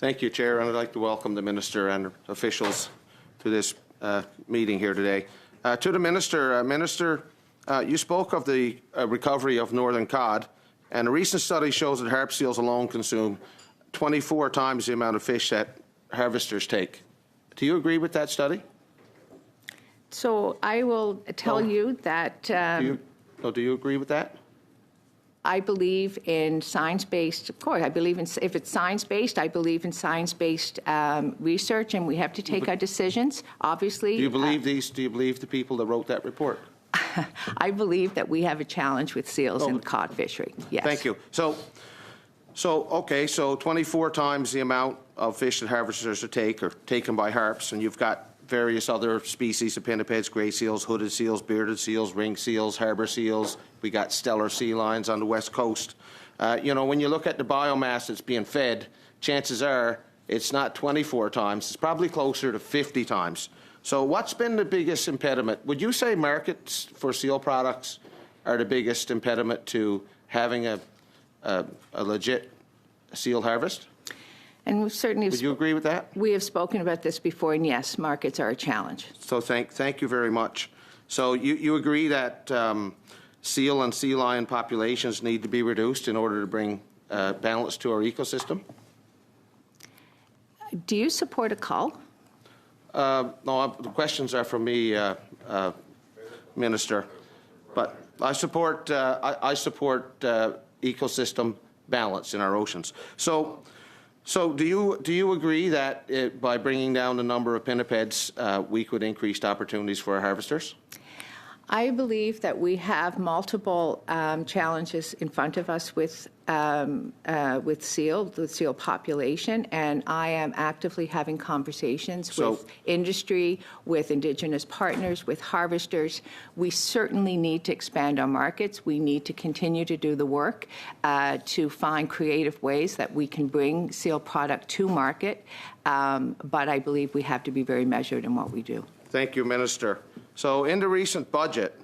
Thank you, Chair, and I'd like to welcome the Minister and officials to this meeting here today. To the Minister, you spoke of the recovery of northern cod, and a recent study shows that harp seals alone consume 24 times the amount of fish that harvesters take. Do you agree with that study? So I will tell you that do you agree with that? I believe in science-based, of course, I believe in, if it's science-based, I believe in science-based research, and we have to take our decisions, obviously. Do you believe do you believe the people that wrote that report? I believe that we have a challenge with seals in the cod fishery, yes. Thank you. So 24 times the amount of fish that harvesters take are taken by harps, and you've got various other species of pinnipeds, grey seals, hooded seals, bearded seals, ring seals, harbour seals. We got stellar sea lions on the west coast. You know, when you look at the biomass that's being fed, chances are it's not 24 times. It's probably closer to 50 times. So what's been the biggest impediment? Would you say markets for seal products are the biggest impediment to having a legit seal harvest? And we've certainly Would you agree with that? We have spoken about this before, and yes, markets are a challenge. So thank you very much. So you agree that seal and sea lion populations need to be reduced in order to bring balance to our ecosystem? Do you support a cull? No, the questions are from me, Minister. But I support ecosystem balance in our oceans. So do you agree that by bringing down the number of pinnipeds, we could increase opportunities for our harvesters? I believe that we have multiple challenges in front of us with the seal population, and I am actively having conversations with industry, with Indigenous partners, with harvesters. We certainly need to expand our markets. We need to continue to do the work to find creative ways that we can bring seal product to market, but I believe we have to be very measured in what we do. Thank you, Minister. So in the recent budget,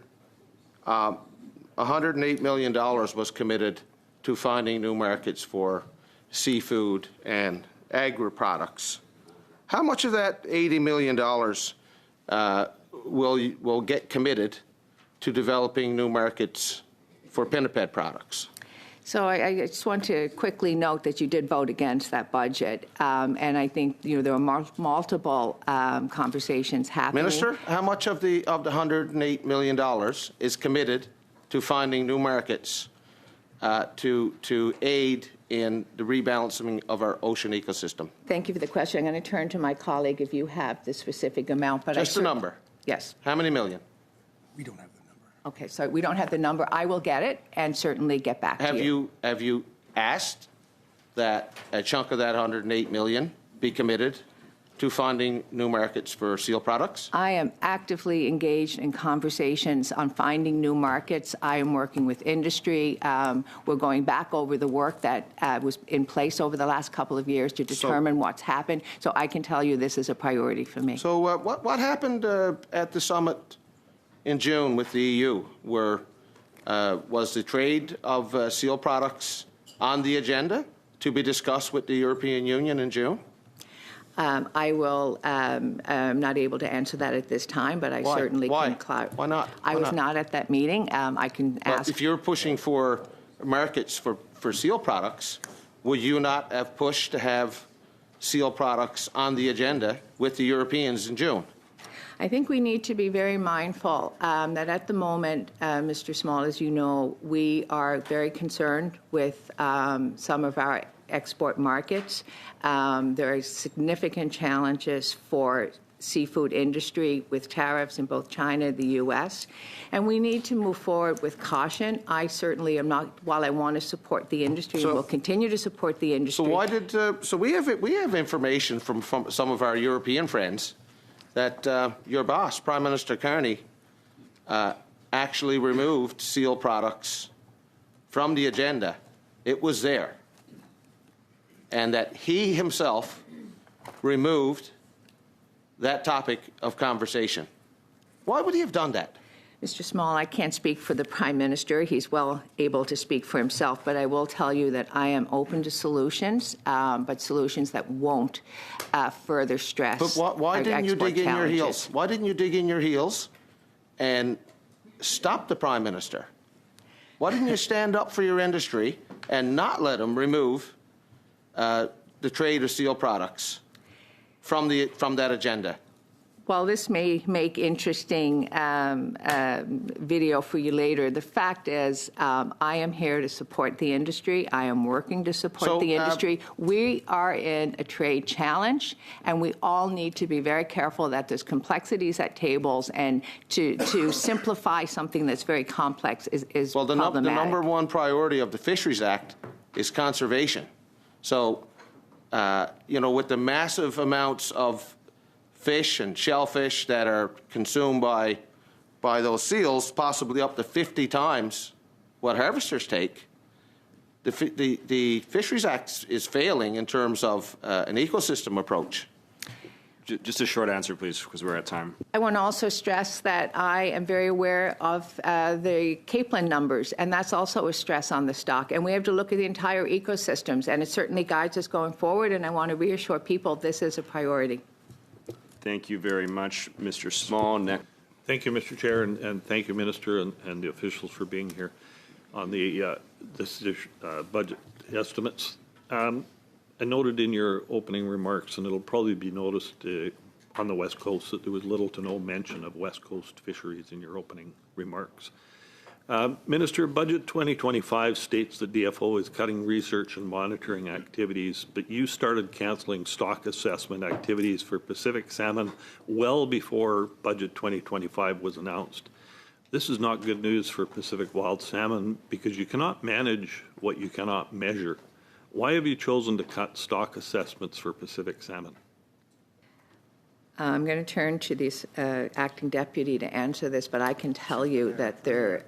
$108 million was committed to finding new markets for seafood and agri-products. How much of that $80 million will get committed to developing new markets for pinniped products? So I just want to quickly note that you did vote against that budget, and I think there are multiple conversations happening. Minister, how much of the $108 million is committed to finding new markets to aid in the rebalancing of our ocean ecosystem? Thank you for the question. I'm going to turn to my colleague if you have the specific amount. But just a number. Yes. How many million? We don't have. Okay, so we don't have the number. I will get it and certainly get back to you. Have you asked that a chunk of that $108 million be committed to finding new markets for seal products? I am actively engaged in conversations on finding new markets. I am working with industry. We're going back over the work that was in place over the last couple of years to determine what's happened. So I can tell you this is a priority for me. So what happened at the summit in June with the EU, where was the trade of seal products on the agenda to be discussed with the European Union in June? I'm not able to answer that at this time, but I certainly can clarify. Why not? I was not at that meeting. I can ask. If you're pushing for markets for seal products, would you not have pushed to have seal products on the agenda with the Europeans in June? I think we need to be very mindful that at the moment, Mr. Small, as you know, we are very concerned with some of our export markets. There are significant challenges for seafood industry with tariffs in both China and the U.S., and we need to move forward with caution. I certainly am not, while I want to support the industry and will continue to support the industry. So why did, so we have information from some of our European friends that your boss, Prime Minister Carney, actually removed seal products from the agenda. It was there. And that he himself removed that topic of conversation. Why would he have done that? Mr. Small, I can't speak for the Prime Minister. He's well able to speak for himself, but I will tell you that I am open to solutions, but solutions that won't further stress But why our didn't you export dig in your challenges. heels? Why didn't you dig in your heels and stop the Prime Minister? Why didn't you stand up for your industry and not let him remove the trade of steel products from that agenda? While this may make interesting video for you later, the fact is I am here to support the industry. I am working to support the industry. We are in a trade challenge, and we all need to be very careful that there's complexities at tables, and to simplify something that's very complex is problematic. The number one priority of the Fisheries Act is conservation. So, with the massive amounts of fish and shellfish that are consumed by those seals, possibly up to 50 times what harvesters take, the Fisheries Act is failing in terms of an ecosystem approach. Just a short answer, please, because we're at time. I want to also stress that I am very aware of the capelin numbers, and that's also a stress on the stock. And we have to look at the entire ecosystems, and it certainly guides us going forward, and I want to reassure people this is a priority. Thank you very much, Mr. Small. Next. Thank you, Mr. Chair, and thank you, Minister, and the officials for being here on the budget estimates. I noted in your opening remarks, and it'll probably be noticed on the West Coast, that there was little to no mention of West Coast fisheries in your opening remarks. Minister, Budget 2025 states that DFO is cutting research and monitoring activities, but you started canceling stock assessment activities for Pacific salmon well before Budget 2025 was announced. This is not good news for Pacific wild salmon because you cannot manage what you cannot measure. Why have you chosen to cut stock assessments for Pacific salmon? I'm going to turn to the acting deputy to answer this, but I can tell you that the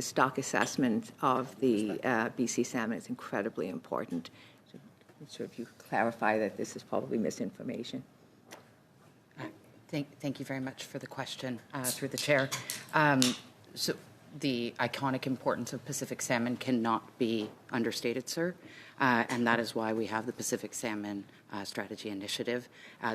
stock assessment of the BC salmon is incredibly important. So if you clarify that this is probably misinformation. Thank you very much for the question through the chair. So the iconic importance of Pacific salmon cannot be understated, sir, and that is why we have the Pacific Salmon Strategy Initiative.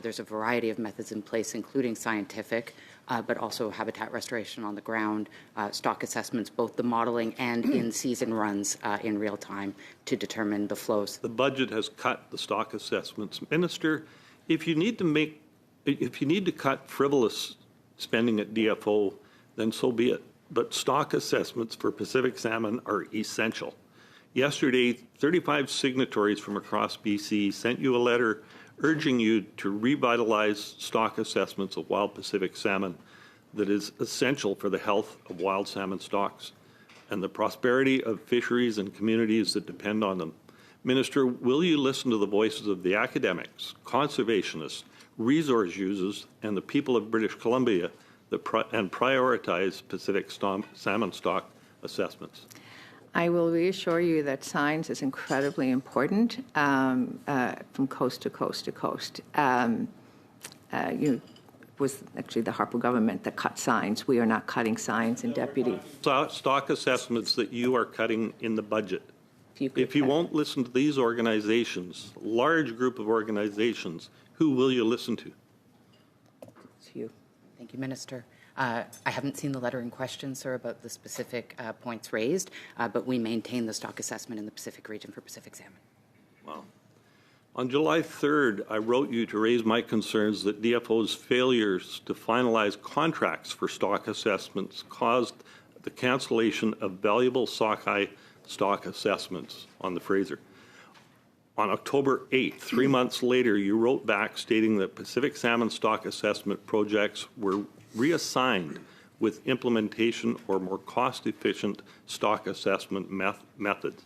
There's a variety of methods in place, including scientific, but also habitat restoration on the ground, stock assessments, both the modeling and in-season runs in real time to determine the flows. The budget has cut the stock assessments. Minister, if you need to cut frivolous spending at DFO, then so be it. But stock assessments for Pacific salmon are essential. Yesterday, 35 signatories from across BC sent you a letter urging you to revitalize stock assessments of wild Pacific salmon that is essential for the health of wild salmon stocks and the prosperity of fisheries and communities that depend on them. Minister, will you listen to the voices of the academics, conservationists, resource users, and the people of British Columbia and prioritize Pacific salmon stock assessments? I will reassure you that science is incredibly important from coast to coast to coast. It was actually the Harper government that cut science. We are not cutting science in deputy. Stock assessments that you are cutting in the budget. If you won't listen to these organizations, large group of organizations, who will you listen to? It's you. Thank you, Minister. I haven't seen the letter in question, sir, about the specific points raised, but we maintain the stock assessment in the Pacific region for Pacific salmon. Wow. On July 3rd, I wrote you to raise my concerns that DFO's failures to finalize contracts for stock assessments caused the cancellation of valuable sockeye stock assessments on the Fraser. On October 8th, 3 months later, you wrote back stating that Pacific salmon stock assessment projects were reassigned with implementation or more cost-efficient stock assessment methods.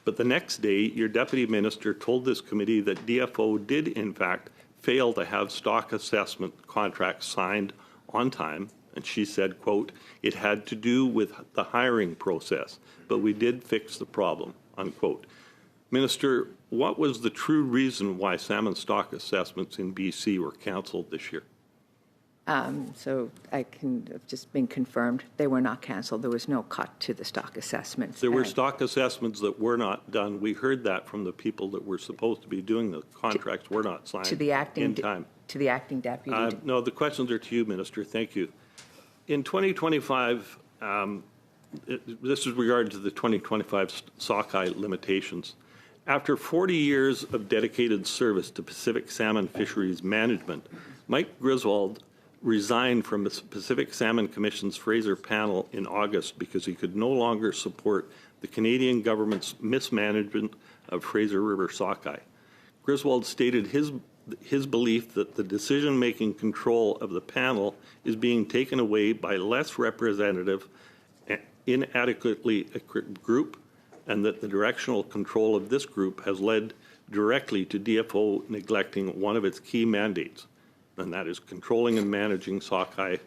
But the next day, your deputy minister told this committee that DFO did, in fact, fail to have stock assessment contracts signed on time. And she said, quote, "It had to do with the hiring process, but we did fix the problem," unquote. Minister, what was the true reason why salmon stock assessments in BC were canceled this year? So I can have just been confirmed. They were not canceled. There was no cut to the stock assessments. There were And stock assessments that were not done. We heard that from the people that were supposed to be doing the contracts were not signed to the acting in time. to the acting deputy. No, the questions are to you, Minister. Thank you. In 2025, this is regarding to the 2025 sockeye limitations. After 40 years of dedicated service to Pacific Salmon Fisheries Management, Mike Griswold resigned from the Pacific Salmon Commission's Fraser panel in August because he could no longer support the Canadian government's mismanagement of Fraser River sockeye. Griswold stated his belief that the decision-making control of the panel is being taken away by less representative, inadequately equipped group, and that the directional control of this group has led directly to DFO neglecting one of its key mandates, and that is controlling and managing sockeye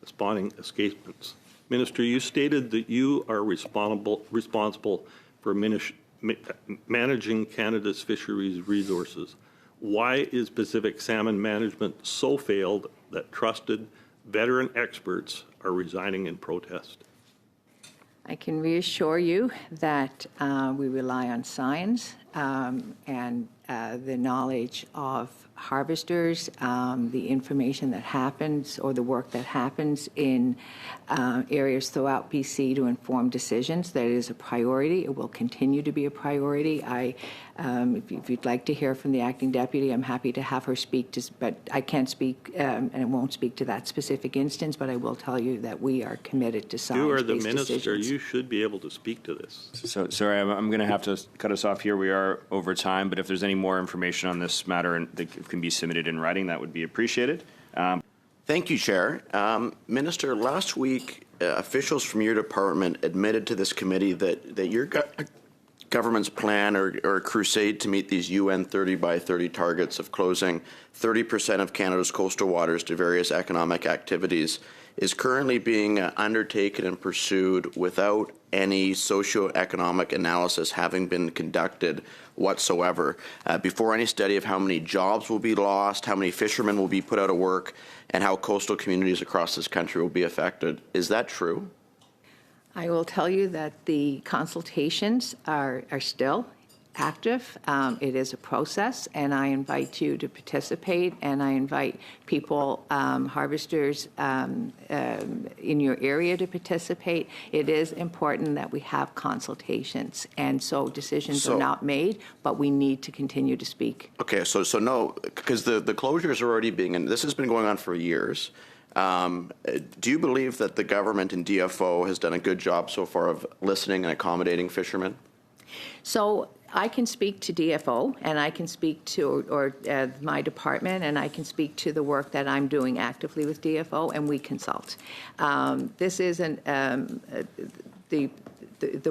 spawning escapements. Minister, you stated that you are responsible for managing Canada's fisheries resources. Why is Pacific salmon management so failed that trusted veteran experts are resigning in protest? I can reassure you that we rely on science and the knowledge of harvesters, the information that happens or the work that happens in areas throughout BC to inform decisions. That is a priority. It will continue to be a priority. If you'd like to hear from the acting deputy, I'm happy to have her speak to, but I can't speak and I won't speak to that specific instance, but I will tell you that we are committed to science-based You are the minister. decisions. You should be able to speak to this. So, sorry, I'm going to have to cut us off here. We are over time, but if there's any more information on this matter and that can be submitted in writing, that would be appreciated. Thank you, Chair. Minister, last week, officials from your department admitted to this committee that your government's plan or crusade to meet these UN 30 by 30 targets of closing 30% of Canada's coastal waters to various economic activities is currently being undertaken and pursued without any socioeconomic analysis having been conducted whatsoever, before any study of how many jobs will be lost, how many fishermen will be put out of work, and how coastal communities across this country will be affected. Is that true? I will tell you that the consultations are still active. It is a process, and I invite you to participate, and I invite people, harvesters in your area to participate. It is important that we have consultations, and so decisions are not made, but we need to continue to speak. Okay, so no, because the closures are already being, and this has been going on for years. Do you believe that the government and DFO has done a good job so far of listening and accommodating fishermen? So I can speak to DFO, and I can speak to my department, and I can speak to the work that I'm doing actively with DFO, and we consult. This isn't the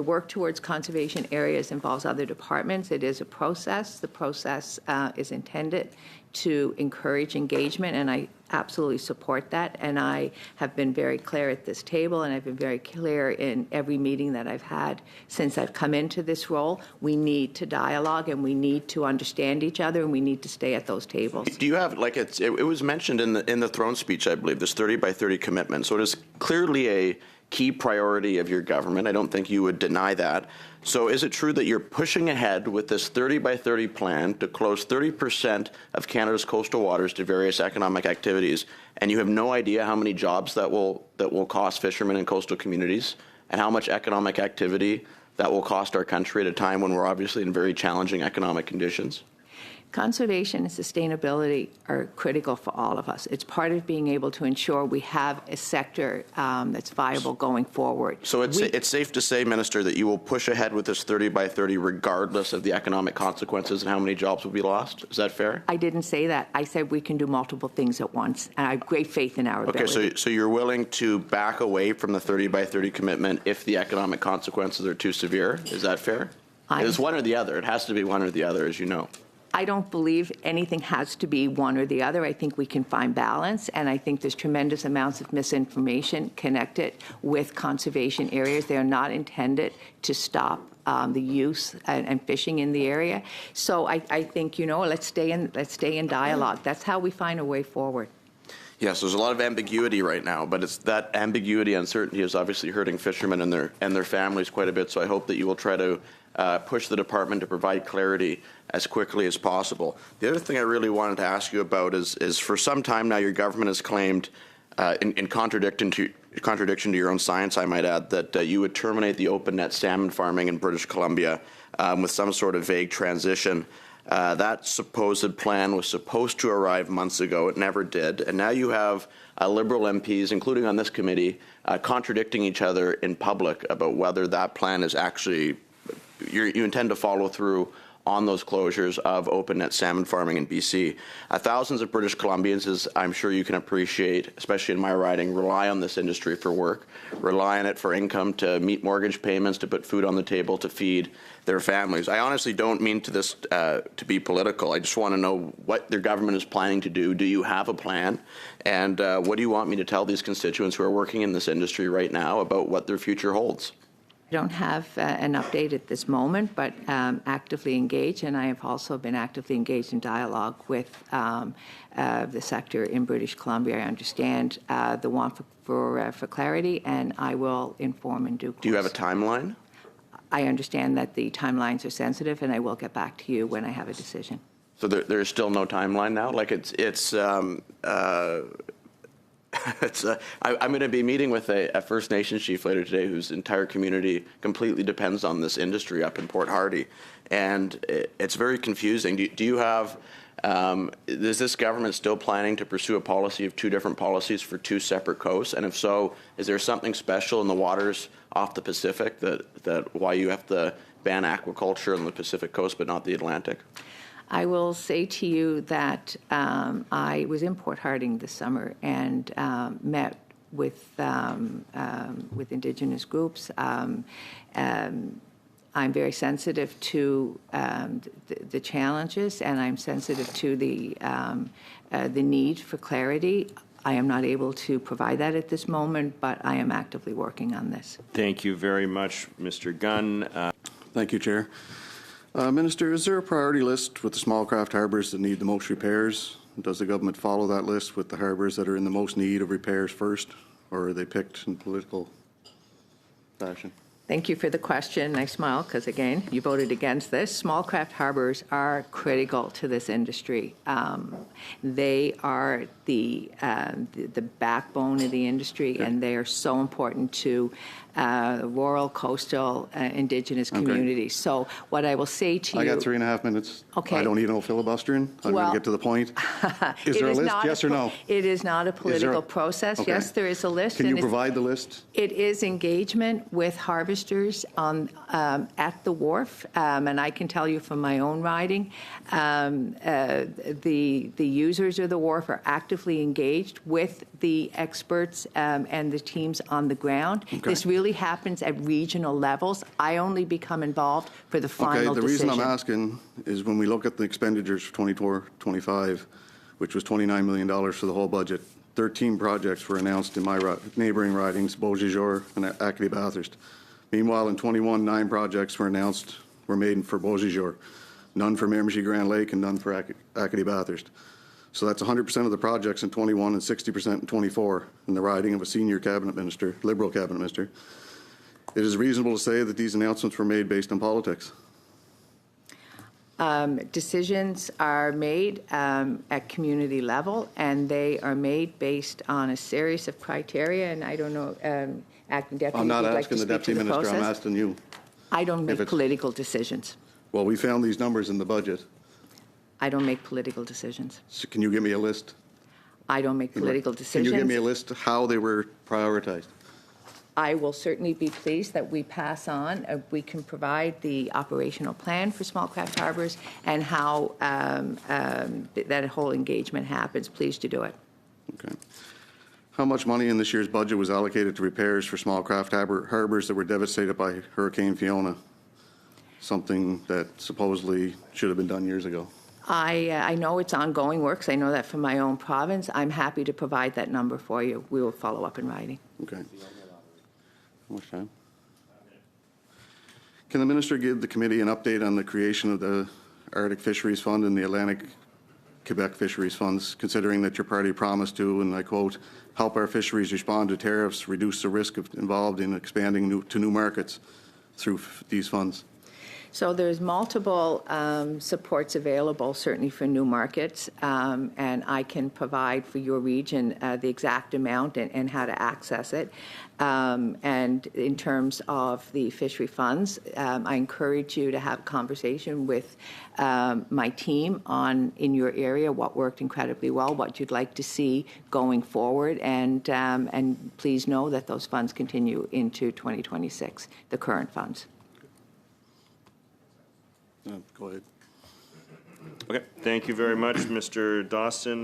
work towards conservation areas involves other departments. It is a process. The process is intended to encourage engagement, and I absolutely support that. And I have been very clear at this table, and I've been very clear in every meeting that I've had since I've come into this role. We need to dialogue, and we need to understand each other, and we need to stay at those tables. Do you have, like, it was mentioned in the throne speech, I believe, this 30 by 30 commitment. So it is clearly a key priority of your government. I don't think you would deny that. So is it true that you're pushing ahead with this 30 by 30 plan to close 30% of Canada's coastal waters to various economic activities, and you have no idea how many jobs that will cost fishermen in coastal communities, and how much economic activity that will cost our country at a time when we're obviously in very challenging economic conditions? Conservation and sustainability are critical for all of us. It's part of being able to ensure we have a sector that's viable going forward. So it's safe to say, Minister, that you will push ahead with this 30 by 30 regardless of the economic consequences and how many jobs will be lost? Is that fair? I didn't say that. I said we can do multiple things at once, and I have great faith in our ability. Okay, so you're willing to back away from the 30 by 30 commitment if the economic consequences are too severe? Is that fair? It's one or the other. It has to be one or the other, as you know. I don't believe anything has to be one or the other. I think we can find balance, and I think there's tremendous amounts of misinformation connected with conservation areas. They are not intended to stop the use and fishing in the area. So I think, let's stay in dialogue. That's how we find a way forward. Yes, there's a lot of ambiguity right now, but it's that ambiguity, uncertainty is obviously hurting fishermen and their families quite a bit. So I hope that you will try to push the department to provide clarity as quickly as possible. The other thing I really wanted to ask you about is for some time now your government has claimed, in contradiction to your own science, I might add, that you would terminate the open net salmon farming in British Columbia with some sort of vague transition. That supposed plan was supposed to arrive months ago. It never did. And now you have Liberal MPs, including on this committee, contradicting each other in public about whether that plan is actually, you intend to follow through on those closures of open net salmon farming in BC. Thousands of British Columbians, as I'm sure you can appreciate, especially in my riding, rely on this industry for work, rely on it for income, to meet mortgage payments, to put food on the table, to feed their families. I honestly don't mean to be political. I just want to know what their government is planning to do. Do you have a plan? And what do you want me to tell these constituents who are working in this industry right now about what their future holds? I don't have an update at this moment, but actively engaged, and I have also been actively engaged in dialogue with the sector in British Columbia. I understand the want for clarity, and I will inform in due course. Do you have a timeline? I understand that the timelines are sensitive, and I will get back to you when I have a decision. So there is still no timeline now? Like I'm going to be meeting with a First Nations chief later today whose entire community completely depends on this industry up in Port Hardy. And it's very confusing. Do you have, is this government still planning to pursue a policy of two different policies for two separate coasts? And if so, is there something special in the waters off the Pacific that why you have to ban aquaculture on the Pacific coast but not the Atlantic? I will say to you that I was in Port Harding this summer and met with Indigenous groups. I'm very sensitive to the challenges, and I'm sensitive to the need for clarity. I am not able to provide that at this moment, but I am actively working on this. Thank you very much, Mr. Gunn. Thank you, Chair. Minister, is there a priority list with the small craft harbours that need the most repairs? Does the government follow that list with the harbours that are in the most need of repairs first, or are they picked in political fashion? Thank you for the question. I smile because, again, you voted against this. Small craft harbors are critical to this industry. They are the backbone of the industry, and they are so important to rural, coastal, Indigenous communities. So what I will say to you... I got 3.5 minutes. Okay. I don't need no filibustering. I'm going to get to the point. Is there a list, yes or no? It is not a political process. Okay. Yes, there is a list. Can you provide the list? It is engagement with harvesters on at the wharf, and I can tell you from my own riding, the users of the wharf are actively engaged with the experts and the teams on the ground. Okay. This really happens at regional levels. I only become involved for the final the decision. reason I'm asking is when we look at the expenditures for 24-25, which was $29 million for the whole budget, 13 projects were announced in my neighbouring ridings, Beausejour and Acadie Bathurst. Meanwhile, in 21, 9 projects were made for Beausejour, none for Miramichi Grand Lake and none for Acadie Bathurst. So that's 100% of the projects in 21 and 60% in 24 in the riding of a senior cabinet minister, Liberal cabinet minister. It is reasonable to say that these announcements were made based on politics. Decisions are made at community level, and they are made based on a series of criteria. And I don't know, Acting Deputy, I'm not would you asking like the to speak Deputy to the Minister, I'm process? asking you. I don't make it's- political decisions. Well, we found these numbers in the budget. I don't make political decisions. So can you give me a list? I don't make political decisions. Can you give me a list of how they were prioritized? I will certainly be pleased that we pass on, we can provide the operational plan for small craft harbors and how that whole engagement happens. Pleased to do it. Okay. How much money in this year's budget was allocated to repairs for small craft harbors that were devastated by Hurricane Fiona? Something that supposedly should have been done years ago. I know it's ongoing work, 'cause I know that from my own province. I'm happy to provide that number for you. We will follow up in writing. Okay. How much time? Can the minister give the committee an update on the creation of the Arctic Fisheries Fund and the Atlantic Quebec fisheries funds, considering that your party promised to, and I quote, "help our fisheries respond to tariffs, reduce the risk involved in expanding to new markets through these funds?" So there's multiple supports available, certainly for new markets, and I can provide for your region the exact amount and how to access it. And in terms of the fishery funds, I encourage you to have a conversation with my team in your area, what worked incredibly well, what you'd like to see going forward, and please know that those funds continue into 2026, the current funds. Go ahead. Okay, thank you very much, Mr. Dawson.